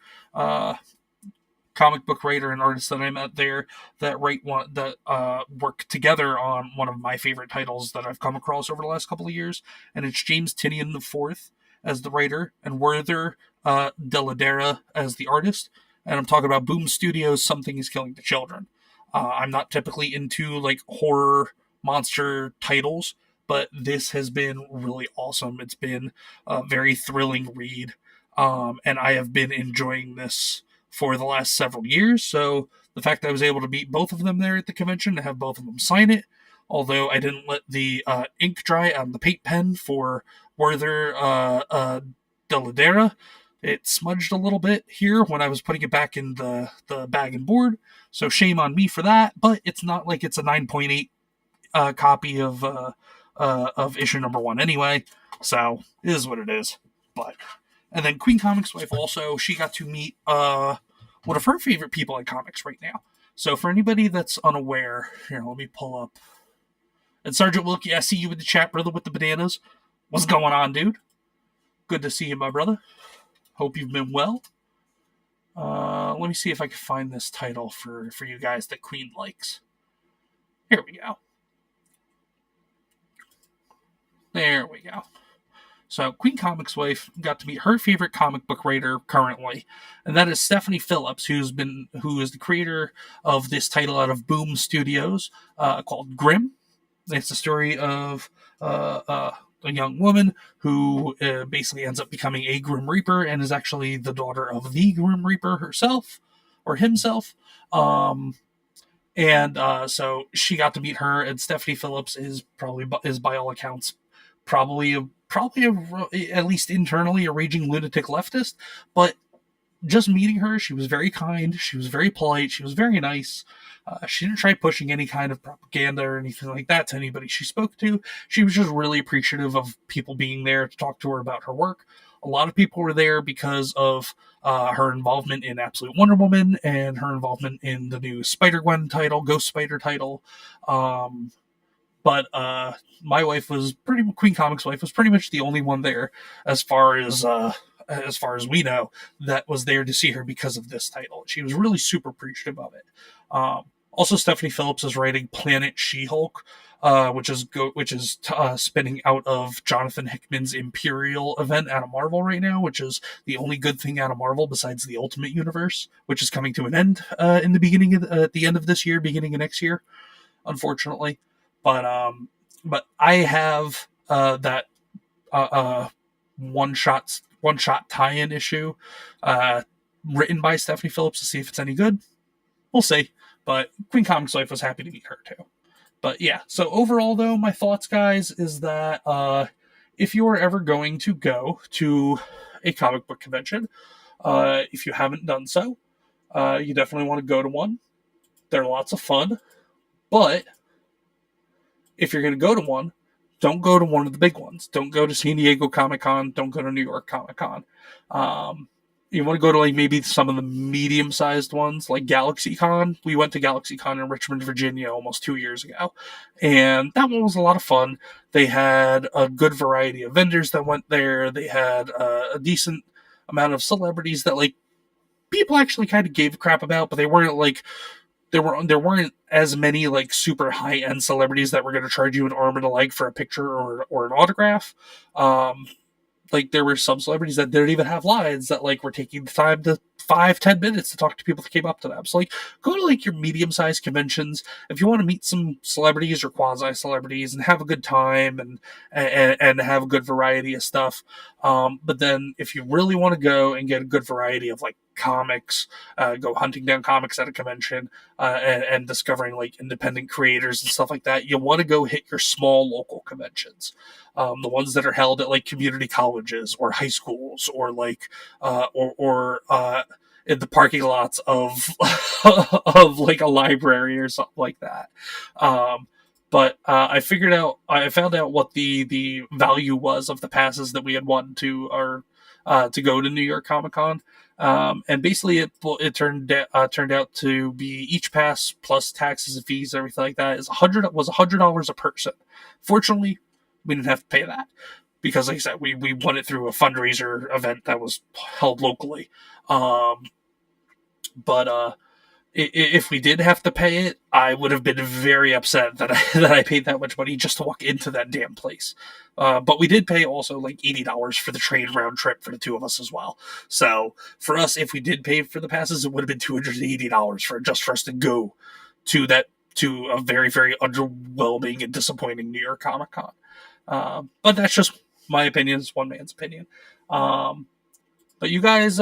comic book writer and artist that I met there that work together on one of my favorite titles that I've come across over the last couple of years, and it's James Tynion IV as the writer and Werther Deladera as the artist. And I'm talking about Boom Studios' Something Is Killing the Children. I'm not typically into like horror monster titles, but this has been really awesome. It's been a very thrilling read, and I have been enjoying this for the last several years. So the fact that I was able to meet both of them there at the convention and have both of them sign it, although I didn't let the ink dry on the paint pen for Werther Deladera, it smudged a little bit here when I was putting it back in the bag and board. So shame on me for that, but it's not like it's a 9.8 copy of issue number 1 anyway. So it is what it is. But and then Queen Comics' wife also, she got to meet one of her favorite people in comics right now. So for anybody that's unaware, here, let me pull up. And Sergeant Wilkie, I see you in the chat, brother, with the bananas. What's going on, dude? Good to see you, my brother. Hope you've been well. Let me see if I can find this title for you guys that Queen likes. Here we go. There we go. So Queen Comics' wife got to meet her favorite comic book writer currently, and that is Stephanie Phillips, who is the creator of this title out of Boom Studios called Grimm. It's the story of a young woman who basically ends up becoming a Grim Reaper and is actually the daughter of the Grim Reaper herself or himself. So she got to meet her, and Stephanie Phillips is by all accounts probably at least internally a raging lunatic leftist, but just meeting her, she was very kind, she was very polite, she was very nice. She didn't try pushing any kind of propaganda or anything like that to anybody she spoke to. She was just really appreciative of people being there to talk to her about her work. A lot of people were there because of her involvement in Absolute Wonder Woman and her involvement in the new Spider-Gwen title, Ghost Spider title. But my wife Queen Comics' wife was pretty much the only one there as far as we know that was there to see her because of this title. She was really super appreciative of it. Also, Stephanie Phillips is writing Planet She-Hulk, which is spinning out of Jonathan Hickman's Imperial event out of Marvel right now, which is the only good thing out of Marvel besides the Ultimate Universe, which is coming to an end at the end of this year, beginning of next year, unfortunately. But I have that one shot tie-in issue written by Stephanie Phillips to see if it's any good. We'll see. But Queen Comics' wife was happy to meet her too. But yeah, so overall though, my thoughts, guys, is that if you are ever going to go to a comic book convention, if you haven't done so, you definitely want to go to one. They're lots of fun. But if you're going to go to one, don't go to one of the big ones. Don't go to San Diego Comic-Con. Don't go to New York Comic-Con. You want to go to like maybe some of the medium-sized ones, like GalaxyCon. We went to GalaxyCon in Richmond, Virginia almost 2 years ago. And that one was a lot of fun. They had a good variety of vendors that went there. They had a decent amount of celebrities that like people actually kind of gave a crap about, but they weren't like there weren't as many like super high-end celebrities that were going to charge you an arm and a leg for a picture or an autograph. Like there were some celebrities that didn't even have lines that like were taking the time to 5-10 minutes to talk to people that came up to them. So like go to like your medium-sized conventions if you want to meet some celebrities or quasi-celebrities and have a good time and have a good variety of stuff. But then if you really want to go and get a good variety of like comics, go hunting down comics at a convention and discovering like independent creators and stuff like that, you want to go hit your small local conventions. The ones that are held at like community colleges or high schools or like or in the parking lots of of like a library or something like that. But I found out what the value was of the passes that we had wanted to go to New York Comic Con. And basically, it turned out to be each pass plus taxes and fees, everything like that, was $100 a person. Fortunately, we didn't have to pay that because, like I said, we won it through a fundraiser event that was held locally. But if we did have to pay it, I would have been very upset that I paid that much money just to walk into that damn place. But we did pay also like $80 for the train round trip for the two of us as well. So for us, if we did pay for the passes, it would have been $280 for us to go to a very, very underwhelming and disappointing New York Comic Con. But that's just my opinion. It's one man's opinion. But you guys,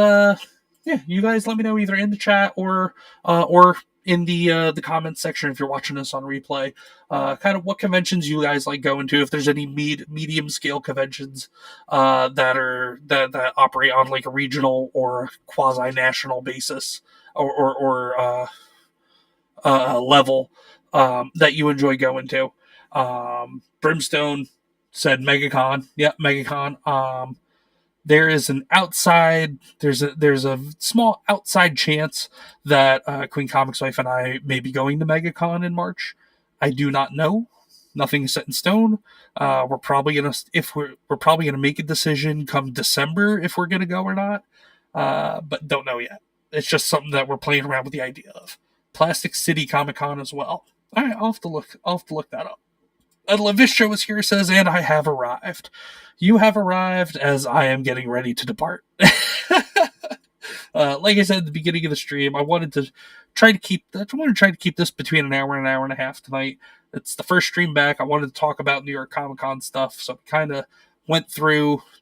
you guys let me know either in the chat or in the comments section if you're watching this on replay, kind of what conventions you guys like going to, if there's any medium scale conventions that operate on like a regional or quasi national basis or level that you enjoy going to. Brimstone said MegaCon. Yep, MegaCon. There's a small outside chance that Queen Comics Wife and I may be going to MegaCon in March. I do not know. Nothing is set in stone. We're probably gonna make a decision come December if we're gonna go or not. But don't know yet. It's just something that we're playing around with the idea of. Plastic City Comic Con as well. All right, I'll have to look that up. Lavistra was here, says, and I have arrived. You have arrived as I am getting ready to depart. Like I said at the beginning of the stream, I wanted to try to keep this between an hour and a half tonight. It's the first stream back. I wanted to talk about New York Comic Con stuff, so I kind of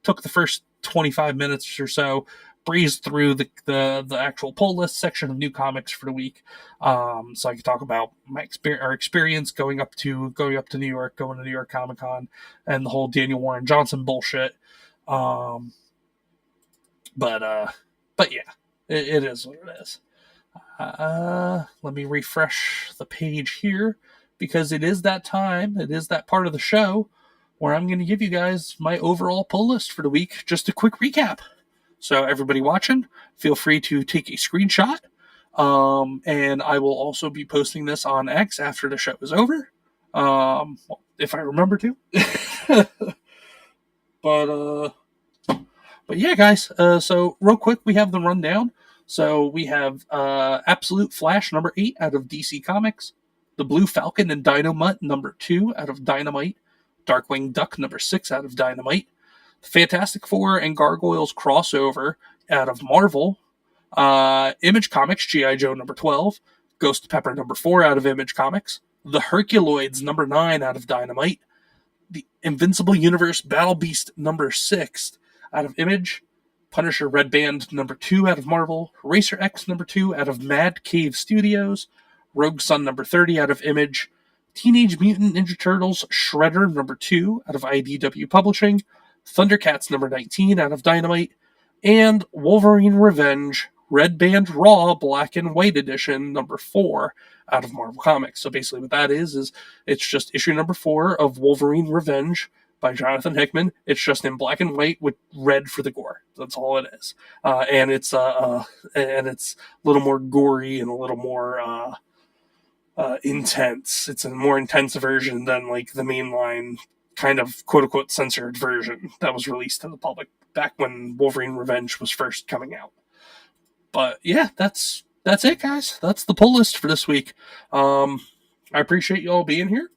took the first 25 minutes or so, breezed through the actual pull list section of new comics for the week, so I could talk about my experience going up to New York, going to New York Comic Con, and the whole Daniel Warren Johnson bullshit. But yeah, it is what it is. Let me refresh the page here because it is that time. It is that part of the show where I'm going to give you guys my overall pull list for the week. Just a quick recap. So everybody watching, feel free to take a screenshot. And I will also be posting this on X after the show is over. If I remember to. But yeah, guys. So real quick, we have the rundown. So we have Absolute Flash number 8 out of DCComics. The Blue Falcon and Dynamite number 2 out of Dynamite. Darkwing Duck number 6 out of Dynamite. Fantastic Four and Gargoyles crossover out of Marvel. ImageComics G.I. Joe number 12. Ghost Pepper number 4 out of ImageComics. The Herculoids number 9 out of Dynamite. The Invincible Universe Battle Beast number 6 out of Image. Punisher Red Band number 2 out of Marvel. Racer X number 2 out of Mad Cave Studios. Rogue Sun number 30 out of Image. Teenage Mutant Ninja Turtles Shredder number 2 out of IDW Publishing. Thundercats number 19 out of Dynamite, and Wolverine Revenge Red Band Raw Black and White Edition number 4 out of Marvel Comics. So basically what that is it's just issue number 4 of Wolverine Revenge by Jonathan Hickman. It's just in black and white with red for the gore. That's all it is. And it's a little more gory and a little more intense. It's a more intense version than like the mainline kind of quote-unquote censored version that was released to the public back when Wolverine Revenge was first coming out. But yeah, that's it, guys. That's the pull list for this week. I appreciate you all being here.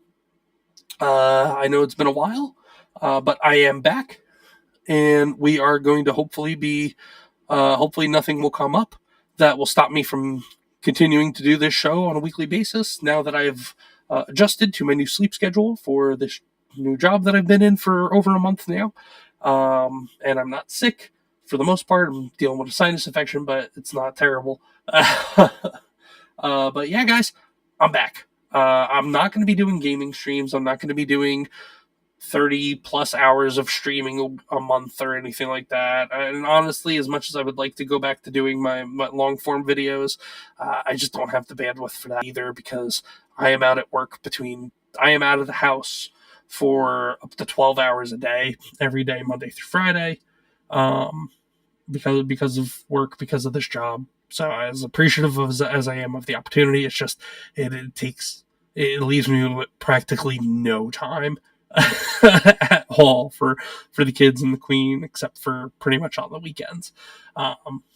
I know it's been a while, but I am back, and we are going to hopefully nothing will come up that will stop me from continuing to do this show on a weekly basis now that I've adjusted to my new sleep schedule for this new job that I've been in for over a month now. And I'm not sick for the most part. I'm dealing with a sinus infection, but it's not terrible. But yeah, guys, I'm back. I'm not going to be doing gaming streams. I'm not going to be doing 30 plus hours of streaming a month or anything like that. And honestly, as much as I would like to go back to doing my long form videos, I just don't have the bandwidth for that either, because I am out at work I am out of the house for up to 12 hours a day, every day, Monday through Friday, because of work, because of this job. So as appreciative as I am of the opportunity, it's just, it leaves me with practically no time at all for the kids and the queen, except for pretty much on the weekends.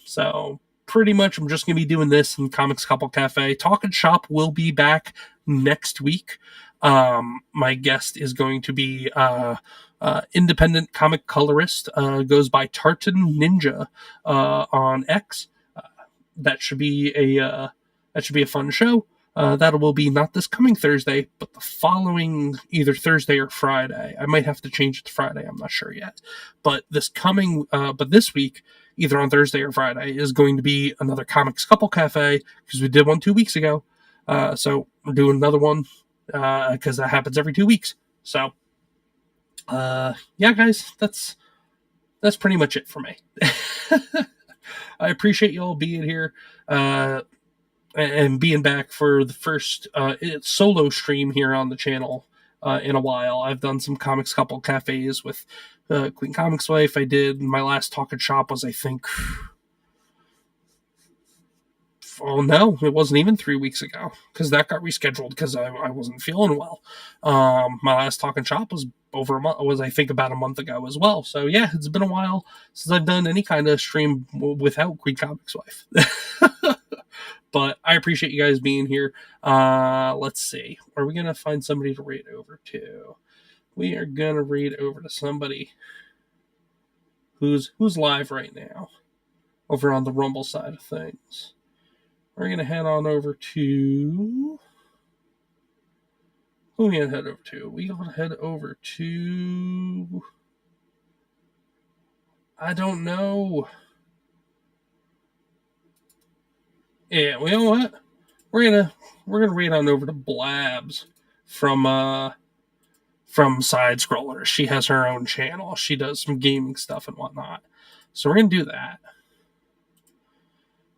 So pretty much I'm just going to be doing this in Comics Couple Cafe. Talk and Shop will be back next week. My guest is going to be independent comic colorist, goes by Tartan Ninja on X. That should be a fun show. That will be not this coming Thursday, but the following either Thursday or Friday. I might have to change it to Friday. I'm not sure yet. But this week, either on Thursday or Friday, is going to be another Comics Couple Cafe, because we did one 2 weeks ago. So we're doing another one, because that happens every 2 weeks. So, yeah, guys, that's pretty much it for me. I appreciate you all being here. And being back for the first solo stream here on the channel in a while. I've done some Comics Couple Cafes with Queen Comics Wife. I did my last Talk and Shop was, I think, oh no, it wasn't even 3 weeks ago, because that got rescheduled because I wasn't feeling well. My last Talk and Shop was I think about a month ago as well. So yeah, it's been a while since I've done any kind of stream without Queen Comics Wife. But I appreciate you guys being here. Let's see. Are we going to find somebody to raid over to? We are going to raid over to somebody who's live right now over on the Rumble side of things. We're going to head on over to... Who are we going to head over to? We going to head over to... I don't know. Yeah, well, you know what? We're gonna read on over to Blabs from Side Scrollers. She has her own channel. She does some gaming stuff and whatnot. So we're gonna do that.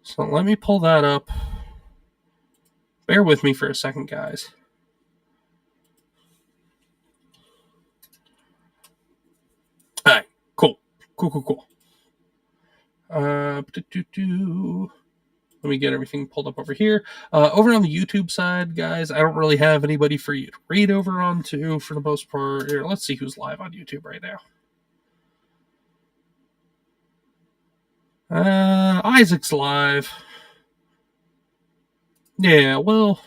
So let me pull that up. Bear with me for a second, guys. All right, cool. Let me get everything pulled up over here. Over on the YouTube side, guys, I don't really have anybody for you to read over onto for the most part. Here, let's see who's live on YouTube right now. Isaac's live. Yeah, well,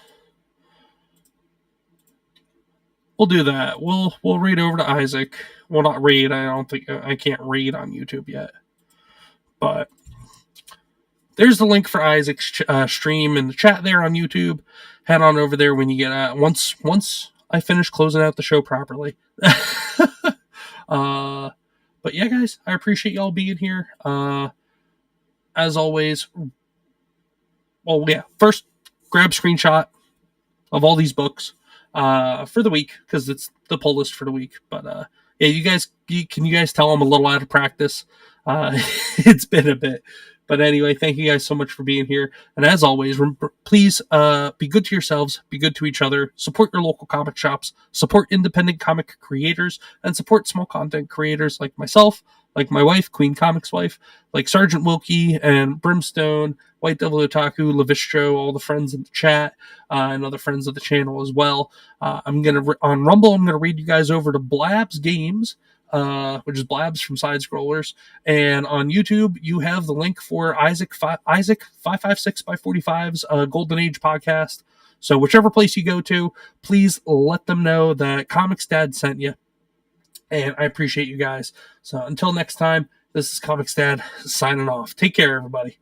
we'll do that. We'll read over to Isaac. Well, not read. I don't think I can't read on YouTube yet. But there's the link for Isaac's stream in the chat there on YouTube. Head on over there when you get once I finish closing out the show properly. But yeah, guys, I appreciate y'all being here. As always, well, yeah, first grab screenshot of all these books for the week, because it's the pull list for the week. But yeah, can you guys tell I'm a little out of practice? It's been a bit. But anyway, thank you guys so much for being here. And as always, please be good to yourselves, be good to each other, support your local comic shops, support independent comic creators, and support small content creators like myself, like my wife, Queen Comics Wife, like Sergeant Wilkie and Brimstone, White Devil Otaku, Levistro, all the friends in the chat, and other friends of the channel as well. On Rumble, I'm going to read you guys over to Blabs Games, which is Blabs from Side Scrollers. And on YouTube, you have the link for Isaac 556 by 45's Golden Age podcast. So whichever place you go to, please let them know that ComixDad sent you. And I appreciate you guys. So until next time, this is ComixDad signing off. Take care, everybody.